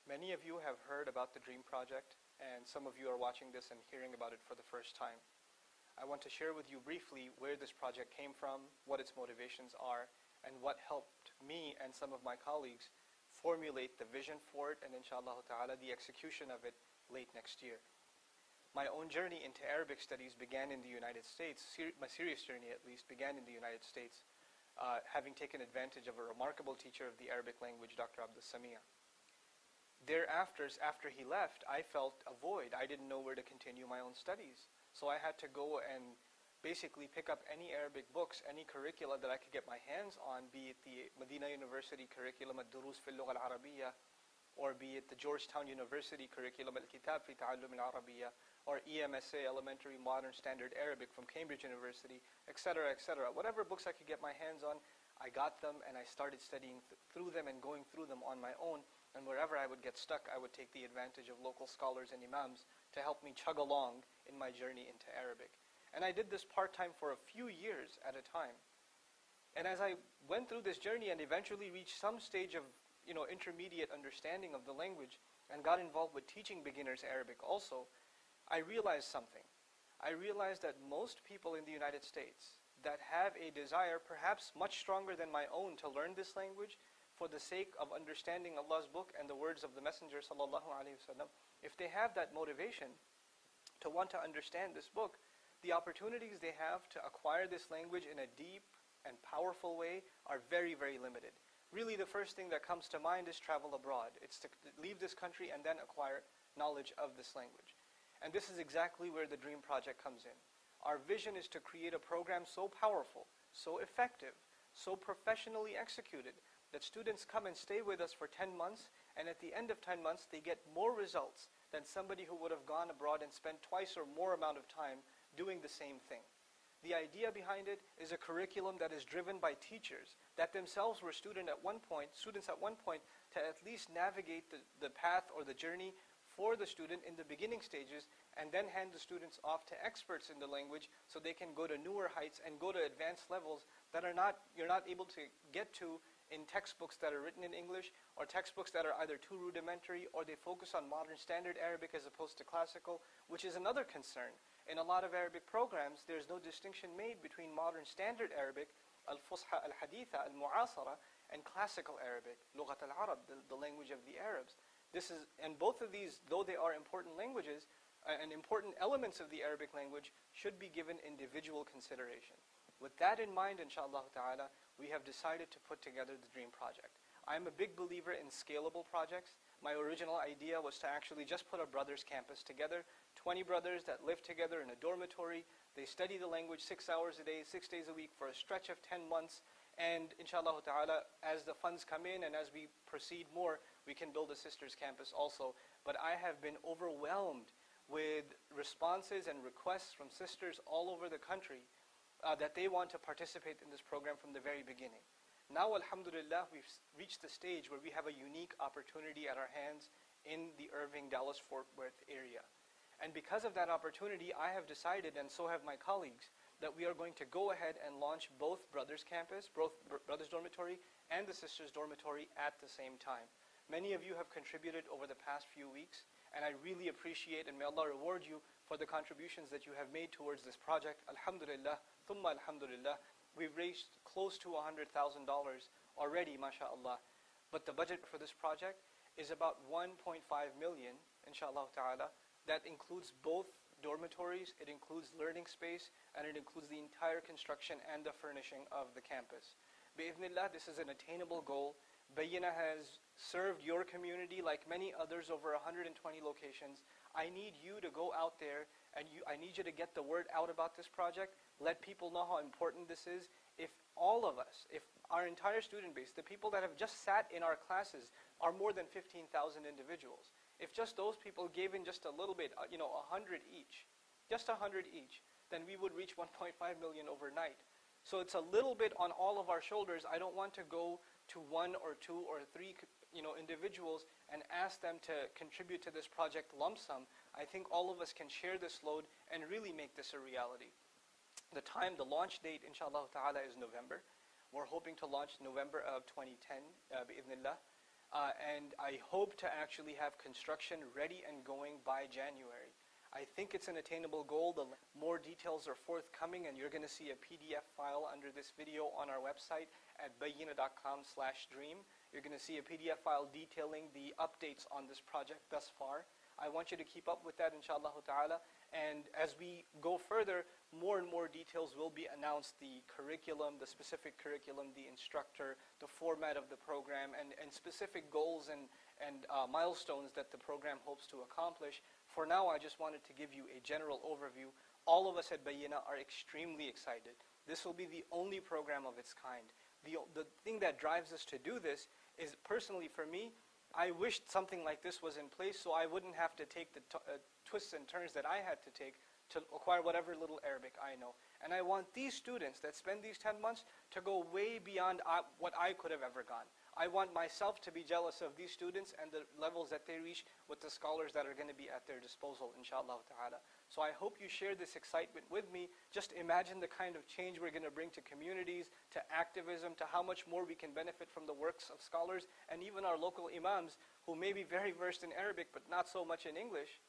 Many of you have heard about the Dream Project, and some of you are watching this and hearing about it for the first time. I want to share with you briefly where this project came from, what its motivations are, and what helped me and some of my colleagues formulate the vision for it, and inshallah ta'ala the execution of it late next year. My own journey into Arabic studies began in the United States. My serious journey, at least, began in the United States, having taken advantage of a remarkable teacher of the Arabic language, Dr. Abdus Samia. Thereafter, after he left, I felt a void. I didn't know where to continue my own studies. So I had to go and basically pick up any Arabic books, any curricula that I could get my hands on, be it the Medina University curriculum, Ad-Durus fi al-Lugha al-Arabiyya, or be it the Georgetown University curriculum, Al-Kitab fi Ta'allum al-Arabiyya, or EMSA, Elementary Modern Standard Arabic from Cambridge University, etc., etc. Whatever books I could get my hands on, I got them and I started studying through them and going through them on my own. And wherever I would get stuck, I would take the advantage of local scholars and imams to help me chug along in my journey into Arabic. And I did this part-time for a few years at a time. And as I went through this journey and eventually reached some stage of intermediate understanding of the language and got involved with teaching beginners Arabic also, I realized something. I realized that most people in the United States that have a desire, perhaps much stronger than my own, to learn this language for the sake of understanding Allah's book and the words of the Messenger sallallahu alaihi wasallam, if they have that motivation to want to understand this book, the opportunities they have to acquire this language in a deep and powerful way are very, very limited. Really, the first thing that comes to mind is travel abroad. It's to leave this country and then acquire knowledge of this language. And this is exactly where the Dream Project comes in. Our vision is to create a program so powerful, so effective, so professionally executed, that students come and stay with us for 10 months, and at the end of 10 months, they get more results than somebody who would have gone abroad and spent twice or more amount of time doing the same thing. The idea behind it is a curriculum that is driven by teachers that themselves were students at one point, to at least navigate the path or the journey for the student in the beginning stages, and then hand the students off to experts in the language so they can go to newer heights and go to advanced levels that you're not able to get to in textbooks that are written in English, or textbooks that are either too rudimentary, or they focus on modern standard Arabic as opposed to classical, which is another concern. In a lot of Arabic programs, there's no distinction made between modern standard Arabic, al-Fusha, al-Haditha, al-Mu'asara, and classical Arabic, Lughat al-Arab, the language of the Arabs. And both of these, though they are important languages, and important elements of the Arabic language, should be given individual consideration. With that in mind, inshallah ta'ala, we have decided to put together the Dream Project. I'm a big believer in scalable projects. My original idea was to actually just put a brothers campus together, 20 brothers that live together in a dormitory. They study the language 6 hours a day, 6 days a week for a stretch of 10 months. And inshallah ta'ala, as the funds come in and as we proceed more, we can build a sisters campus also. But I have been overwhelmed with responses and requests from sisters all over the country that they want to participate in this program from the very beginning. Now, alhamdulillah, we've reached the stage where we have a unique opportunity at our hands in the Irving, Dallas-Fort Worth area. And because of that opportunity, I have decided, and so have my colleagues, that we are going to go ahead and launch both Brothers Campus, both Brothers Dormitory, and the Sisters Dormitory at the same time. Many of you have contributed over the past few weeks, and I really appreciate, and may Allah reward you for the contributions that you have made towards this project. Alhamdulillah, thumma alhamdulillah. We've raised close to $100,000 already, mashallah. But the budget for this project is about 1.5 million, inshallah ta'ala. That includes both dormitories, it includes learning space, and it includes the entire construction and the furnishing of the campus. Bi'idhnillah, this is an attainable goal. Bayyinah has served your community like many others over 120 locations. I need you to go out there and I need you to get the word out about this project. Let people know how important this is. If all of us, if our entire student base, the people that have just sat in our classes are more than 15,000 individuals. If just those people gave in just a little bit, 100 each, just 100 each, then we would reach 1.5 million overnight. So it's a little bit on all of our shoulders. I don't want to go to 1 or 2 or 3 individuals and ask them to contribute to this project lump sum. I think all of us can share this load and really make this a reality. The launch date, inshallah ta'ala, is November. We're hoping to launch November of 2010, bi'idhnillah. and I hope to actually have construction ready and going by January. I think it's an attainable goal. The more details are forthcoming, and you're going to see a PDF file under this video on our website at bayyinah.com/dream. You're going to see a PDF file detailing the updates on this project thus far. I want you to keep up with that, inshallah ta'ala. And as we go further, more and more details will be announced: the curriculum, the specific curriculum, the instructor, the format of the program, and specific goals and milestones that the program hopes to accomplish. For now, I just wanted to give you a general overview. All of us at Bayyinah are extremely excited. This will be the only program of its kind. The thing that drives us to do this is, personally for me, I wished something like this was in place so I wouldn't have to take the twists and turns that I had to take to acquire whatever little Arabic I know. And I want these students that spend these 10 months to go way beyond what I could have ever gone. I want myself to be jealous of these students and the levels that they reach with the scholars that are going to be at their disposal, inshallah ta'ala. So I hope you share this excitement with me. Just imagine the kind of change we're going to bring to communities, to activism, to how much more we can benefit from the works of scholars, and even our local imams who may be very versed in Arabic but not so much in English.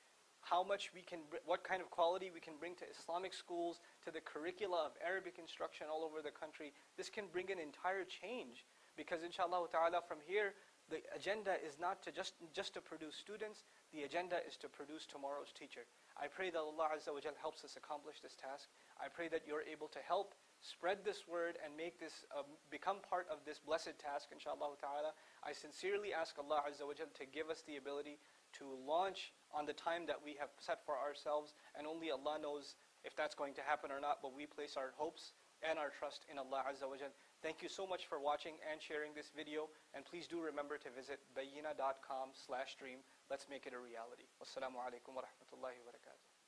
What kind of quality we can bring to Islamic schools, to the curricula of Arabic instruction all over the country. This can bring an entire change. Because inshallah ta'ala, from here, the agenda is not to just to produce students. The agenda is to produce tomorrow's teacher. I pray that Allah Azza wa Jal helps us accomplish this task. I pray that you're able to help spread this word and make this become part of this blessed task, inshallah ta'ala. I sincerely ask Allah Azza wa Jal to give us the ability to launch on the time that we have set for ourselves, and only Allah knows if that's going to happen or not, but we place our hopes and our trust in Allah Azza wa Jal. Thank you so much for watching and sharing this video, and please do remember to visit bayyinah.com/dream. Let's make it a reality. Wassalamu alaikum wa rahmatullahi wa barakatuh.